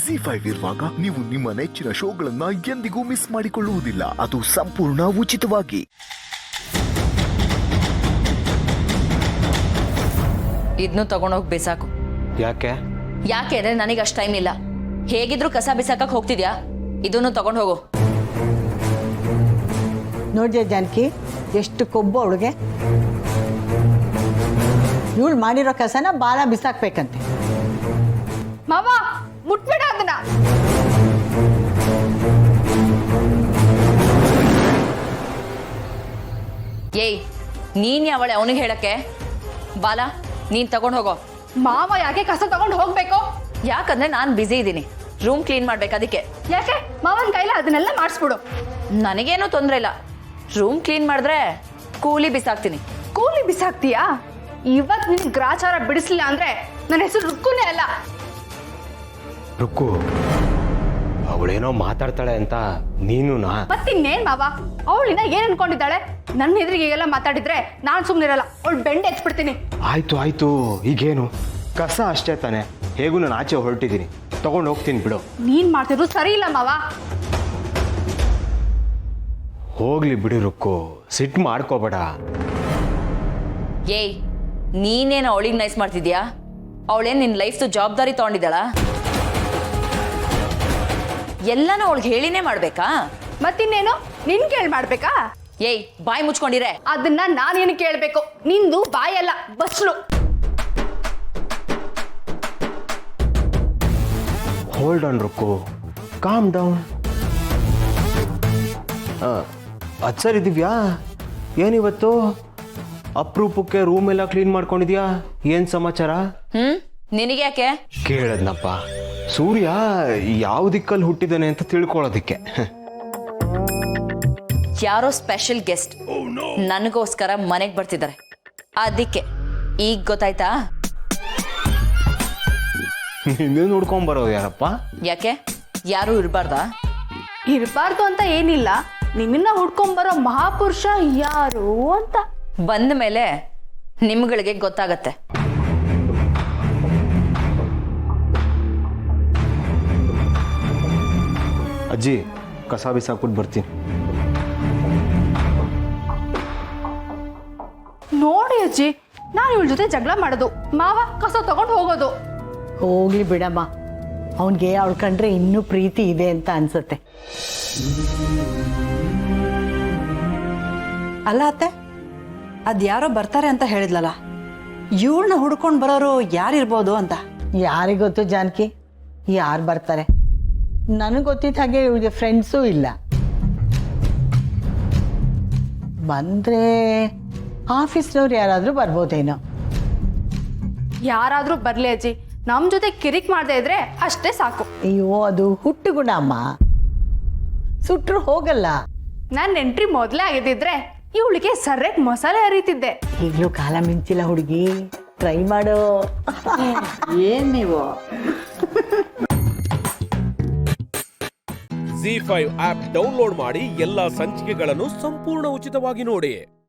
ZEE5 ಇರುವಾಗ ನೀವು ನಿಮ್ಮ ನೆಚ್ಚಿನ ಶೋಗಳನ್ನ ಎಂದಿಗೂ ಮಿಸ್ ಮಾಡಿಕೊಳ್ಳುವುದಿಲ್ಲ. ಅದು ಸಂಪೂರ್ಣ ಉಚಿತವಾಗಿ. ಇದನ್ನು ತಗೊಂಡೋಗಿ ಬಿಸಾಕು. ಯಾಕೆ ಅಂದ್ರೆ ನನಗೆ ಅಷ್ಟು ಟೈಮ್ ಇಲ್ಲ. ಹೇಗಿದ್ರು ಕಸ ಬಿಸಾಕಕ್ ಹೋಗ್ತಿದ್ಯಾ, ಇದನ್ನು ತಗೊಂಡು ಹೋಗು. ನೋಡಿದೆ ಜಾನಕಿ, ಎಷ್ಟು ಕೊಬ್ಬು ಅವಳಿಗೆ. ಇವಳು ಮಾಡಿರೋ ಕಸನ ಬಾಲ ಬಿಸಾಕ್ಬೇಕಂತೆ. ಮಾವ ಮುಟ್ಬೇಡ ಅದನ್ನ. ಏಯ್, ನೀನ್ ಯಾವಳೆ ಅವನಿಗೆ ಹೇಳಕ್ಕೆ? ಬಾಲ, ನೀನ್ ತಗೊಂಡು ಹೋಗೋ. ಮಾವ ಯಾಕೆ ಕಸ ತಗೊಂಡು ಹೋಗ್ಬೇಕು? ಯಾಕಂದ್ರೆ ನಾನು ಬ್ಯುಸಿ ಇದ್ದೀನಿ, ರೂಮ್ ಕ್ಲೀನ್ ಮಾಡ್ಬೇಕು. ಅದಕ್ಕೆ ಯಾಕೆ ಮಾವನ ಕೈಲ ಅದನ್ನೆಲ್ಲ ಮಾಡಿಸ್ಬಿಡು. ನನಗೇನು ತೊಂದರೆ ಇಲ್ಲ. ರೂಮ್ ಕ್ಲೀನ್ ಮಾಡಿದ್ರೆ ಕೂಲಿ ಬಿಸಾಕ್ತೀನಿ. ಕೂಲಿ ಬಿಸಾಕ್ತೀಯಾ? ಇವತ್ ನಿನ್ ಗ್ರಾಚಾರ ಬಿಡಿಸ್ಲಿಲ್ಲ ಅಂದ್ರೆ ನನ್ನ ಹೆಸರು ರುಕ್ಕುನೇ ಅಲ್ಲ. ರುಕ್ಕು, ಅವಳೇನೋ ಮಾತಾಡ್ತಾಳೆ ಅಂತ ನೀನು ಮತ್ತಿನ್ನೇನ್ ಮಾವ, ಅವಳಿನ ಏನ್ ಅನ್ಕೊಂಡಿದ್ದಾಳೆ? ನನ್ನ ಎದುರಿಗೆ ಎಲ್ಲ ಮಾತಾಡಿದ್ರೆ ನಾನ್ ಸುಮ್ನಿರಲ್ಲ, ಅವಳು ಬೆಂಡೆ ಎತ್ಬಿಡ್ತೀನಿ. ಆಯ್ತು ಈಗೇನು, ಕಸ ಅಷ್ಟೇ ತಾನೆ, ಹೇಗೂ ನಾನು ಆಚೆ ಹೊರಟಿದ್ದೀನಿ, ತಗೊಂಡು ಹೋಗ್ತೀನಿ ಬಿಡು. ನೀನ್ ಮಾಡ್ತಿದ್ರು ಸರಿ ಇಲ್ಲ ಮಾವ. ಹೋಗ್ಲಿ ಬಿಡಿ ರುಕ್ಕು, ಸಿಟ್ಟು ಮಾಡ್ಕೋಬೇಡ. ಏಯ್, ನೀನೇನು ಅವಳಿಗೆ ನೈಸ್ ಮಾಡ್ತಿದ್ಯಾ? ಅವಳೇನು ನಿನ್ನ ಲೈಫ್ದು ಜವಾಬ್ದಾರಿ ತಗೊಂಡಿದ್ದಾಳ? ಎಲ್ಲನೂ ಅವಳಿಗೆ ಹೇಳಿನೇ ಮಾಡ್ಬೇಕಾ? ಮತ್ತಿನ್ನೇನು ನಿನ್ ಕೇಳ್ ಮಾಡ್ಬೇಕಾ? ಏಯ್, ಬಾಯಿ ಮುಚ್ಕೊಂಡಿರೆ. ಅದನ್ನ ನಾನೇನು ಕೇಳ್ಬೇಕು? ನಿಂದು ಬಾಯಲ್ಲ, ಬಸ್ಲು. ಹೋಲ್ಡ್ ಆನ್ ರುಕ್ಕು, ಕಾಮ್ ಡೌನ್. ಅದು ಸರಿ ದಿವ್ಯಾ, ಏನಿವತ್ತು ಅಪರೂಪಕ್ಕೆ ರೂಮ್ ಎಲ್ಲ ಕ್ಲೀನ್ ಮಾಡ್ಕೊಂಡಿದ್ಯಾ? ಏನ್ ಸಮಾಚಾರ? ನಿನಗೆ ಯಾಕೆ ಕೇಳದ್ನಪ್ಪ, ಸೂರ್ಯ ಯಾವ ದಿಕ್ಕಲ್ಲಿ ಹುಟ್ಟಿದಾನೆ ಅಂತ ತಿಳ್ಕೊಳ್ಳೋದಿಕ್ಕೆ. ಯಾರೋ ಸ್ಪೆಷಲ್ ಗೆಸ್ಟ್ ನನಗೋಸ್ಕರ ಮನೆಗೆ ಬರ್ತಿದ್ದಾರೆ, ಅದಕ್ಕೆ. ಈಗ ಗೊತ್ತಾಯ್ತಾ? ನಿನ್ನೆ ನೋಡ್ಕೊಂಬರೋದು ಯಾರಪ್ಪ? ಯಾಕೆ, ಯಾರು ಇರಬಾರ್ದಾ? ಇರಬಾರ್ದು ಅಂತ ಏನಿಲ್ಲ, ನಿಮ್ಮನ್ನ ಹುಡ್ಕೊಂಬರೋ ಮಹಾಪುರುಷ ಯಾರು ಅಂತ ಬಂದ ಮೇಲೆ ನಿಮ್ಗಳಿಗೆ ಗೊತ್ತಾಗತ್ತೆ. ಅಜ್ಜಿ, ಕಸ ಬಿಸಾಕ್ಬಿಟ್ಟು ಬರ್ತೀನಿ. ನೋಡಿ ಅಜ್ಜಿ, ನಾನು ಇವಳ ಜೊತೆ ಜಗಳ ಮಾಡೋದು, ಮಾವ ಕಸ ತಗೊಂಡು ಹೋಗೋದು. ಹೋಗ್ಲಿ ಬಿಡಮ್ಮ, ಅವನಿಗೆ ಅವಳು ಕಂಡ್ರೆ ಇನ್ನೂ ಪ್ರೀತಿ ಇದೆ ಅಂತ ಅನ್ಸುತ್ತೆ. ಅಲ್ಲ ಅತ್ತೆ, ಅದ್ಯಾರೋ ಬರ್ತಾರೆ ಅಂತ ಹೇಳಿದ್ಲಲ್ಲ, ಇವಳನ್ನ ಹುಡ್ಕೊಂಡು ಬರೋರು ಯಾರಿರ್ಬೋದು ಅಂತ. ಯಾರಿಗೊತ್ತು ಜಾನಕಿ, ಯಾರು ಬರ್ತಾರೆ? ನನಗೆ ಗೊತ್ತಿದ್ದ ಹಾಗೆ ಇವಳಿಗೆ ಫ್ರೆಂಡ್ಸೂ ಇಲ್ಲ. ಬಂದರೆ ಆಫೀಸ್ನವ್ರು ಯಾರಾದರೂ ಬರ್ಬೋದೇನೋ. ಯಾರಾದ್ರೂ ಬರ್ಲಿ ಅಜ್ಜಿ, ನಮ್ ಜೊತೆ ಕಿರಿಕ್ ಮಾಡದೇ ಇದ್ರೆ ಅಷ್ಟೇ ಸಾಕು. ಅಯ್ಯೋ, ಅದು ಹುಟ್ಟು ಗುಣ ಅಮ್ಮ, ಸುಟ್ರು ಹೋಗಲ್ಲ. ನನ್ನ ಎಂಟ್ರಿ ಮೊದಲೇ ಆಗಿದ್ದಿದ್ರೆ ಇವಳಿಗೆ ಸರ್ರೆಟ್ ಮಸಾಲೆ ಹರಿತಿದ್ದೆ. ಈಗಲೂ ಕಾಲ ಮಿಂಚಿಲ್ಲ ಹುಡುಗಿ, ಟ್ರೈ ಮಾಡೋ. ಏನ್ ನೀವು ZEE5 ಆಪ್ ಡೌನ್ಲೋಡ್ ಮಾಡಿ ಎಲ್ಲಾ ಸಂಚಿಕೆಗಳನ್ನು ಸಂಪೂರ್ಣ ಉಚಿತವಾಗಿ ನೋಡಿ.